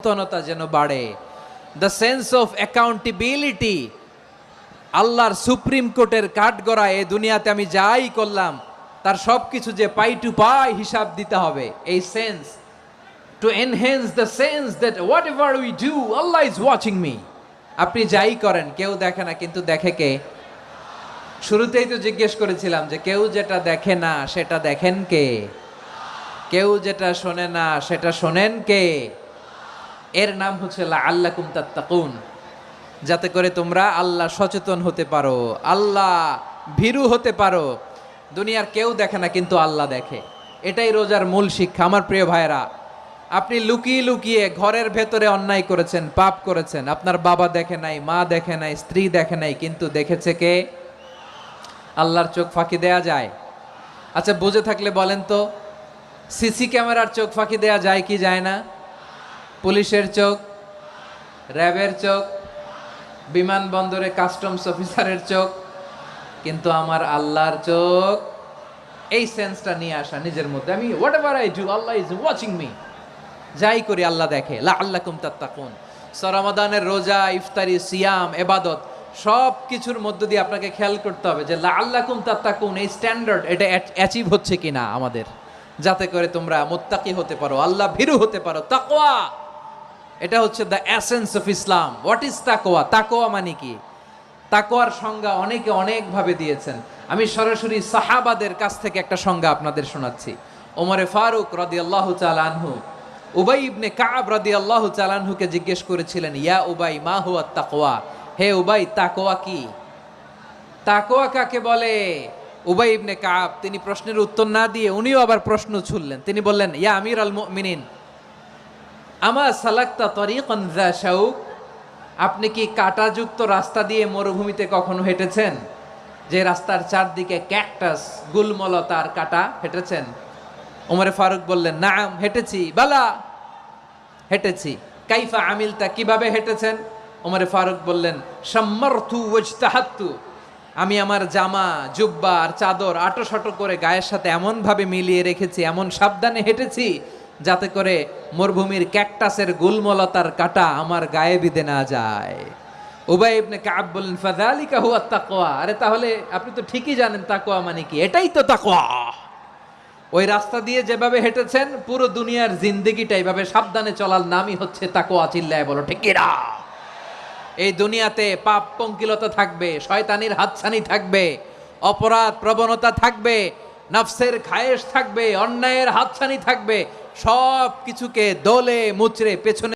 সচেতনতা যেন বাড়ে, দ্য সেন্স অফ অ্যাকাউন্টেবিলিটি। আল্লাহর সুপ্রিম কোর্টের কাঠগড়া এই দুনিয়াতে আমি যাই করলাম তার সব কিছু যে পাই টু পাই হিসাব দিতে হবে, এই sense, to enhance the sense that what ever we do Allah is watching me. আপনি যাই করেন কেউ দেখে না, কিন্তু দেখে কে? শুরুতেই তো জিজ্ঞেস করেছিলাম যে কেউ যেটা দেখে না সেটা দেখেন কে? কেউ যেটা শোনে না সেটা শোনেন কে? এর নাম হচ্ছে লাআল্লাকুম তাত্তাকুন, যাতে করে তোমরা আল্লাহ সচেতন হতে পারো, আল্লাহ ভীরু হতে পারো। দুনিয়ার কেউ দেখে না, কিন্তু আল্লাহ দেখে। এটাই রোজার মূল শিক্ষা। আমার প্রিয় ভাইরা, আপনি লুকিয়ে লুকিয়ে ঘরের ভেতরে অন্যায় করেছেন, পাপ করেছেন, আপনার বাবা দেখে নাই, মা দেখে নাই, স্ত্রী দেখে নাই, কিন্তু দেখেছে কে? আল্লাহর চোখ ফাঁকি দেয়া যায়? আচ্ছা, বুঝে থাকলে বলেন তো, সিসি ক্যামেরার চোখ ফাঁকি দেয়া যায় কি যায় না? পুলিশের চোখ, র্যাবের চোখ, বিমানবন্দরে কাস্টমস অফিসারের চোখ, কিন্তু আমার আল্লাহর চোখ। এই সেন্সটা নিয়ে আসা নিজের মধ্যে, আমি what ever I do Allah is watching me, যাই করি আল্লাহ দেখে। লাআল্লাকুম তাত্তাকুন। রমাদানের রোজা, ইফতারি, সিয়াম, ইবাদত সব কিছুর মধ্য দিয়ে আপনাকে খেয়াল করতে হবে যে লাআল্লাকুম তাত্তাকুন এই স্ট্যান্ডার্ড এটা অ্যাচিভ হচ্ছে কিনা আমাদের, যাতে করে তোমরা মুত্তাকি হতে পারো, আল্লাহ ভীরু হতে পারো। তাকওয়া, এটা হচ্ছে the essence of Islam. What is তাকওয়া? তাকওয়া মানে কি? তাকওয়ার সংজ্ঞা অনেকে অনেকভাবে দিয়েছেন। আমি সরাসরি সাহাবাদের কাছ থেকে একটা সংজ্ঞা আপনাদের শোনাচ্ছি। ওমরে ফারুক রাদিয়াল্লাহু তাআলা আনহু উবাই ইবনে কাব রাদিয়াল্লাহু তাআলা আনহুকে জিজ্ঞেস করেছিলেন, ইয়া উবাই মা হুয়া তাকওয়া? হে উবাই, তাকওয়া কি? তাকওয়া কাকে বলে? উবাই ইবনে কাব তিনি প্রশ্নের উত্তর না দিয়ে উনিও আবার প্রশ্ন ছুড়লেন। তিনি বললেন, ইয়া আমির আল মুমিনিন, আমা সালাকতা তরিকান যা শাউক? আপনি কি কাঁটাযুক্ত রাস্তা দিয়ে মরুভূমিতে কখনো হেঁটেছেন? যে রাস্তার চারদিকে ক্যাকটাস, গুলমলতার কাঁটা, হেঁটেছেন? ওমরে ফারুক বললেন, নাম, হেঁটেছি। বালা, হেঁটেছি। কাইফা আমিলতা, কিভাবে হেঁটেছেন? ওমরে ফারুক বললেন, শাম্মারতু ওয়াজতাহাত্তু, আমি আমার জামা, জুব্বা আর চাদর আটো করে গায়ের সাথে এমন ভাবে মিলিয়ে রেখেছি, এমন সাবধানে হেঁটেছি যাতে করে মরুভূমির ক্যাকটাসের গুলমলতার কাঁটা আমার গায়ে বিঁধে না যায়। উবাই ইবনে কাব বললেন, ফাযালিকা হুয়া তাকওয়া। আরে তাহলে আপনি তো ঠিকই জানেন তাকওয়া মানে কি, এটাই তো তাকওয়া। ওই রাস্তা দিয়ে যেভাবে হেঁটেছেন পুরো দুনিয়ার জিন্দেগিটা এইভাবে সাবধানে চলার নামই হচ্ছে তাকওয়া। চিল্লায় বলো ঠিক কিনা? এই দুনিয়াতে পাপ পঙ্কিলতা থাকবে, শয়তানির হাতছানি থাকবে, অপরাধ প্রবণতা থাকবে, নফসের খায়েশ থাকবে, অন্যায়ের হাতছানি থাকবে, সব কিছুকে দলে মুচড়ে পেছনে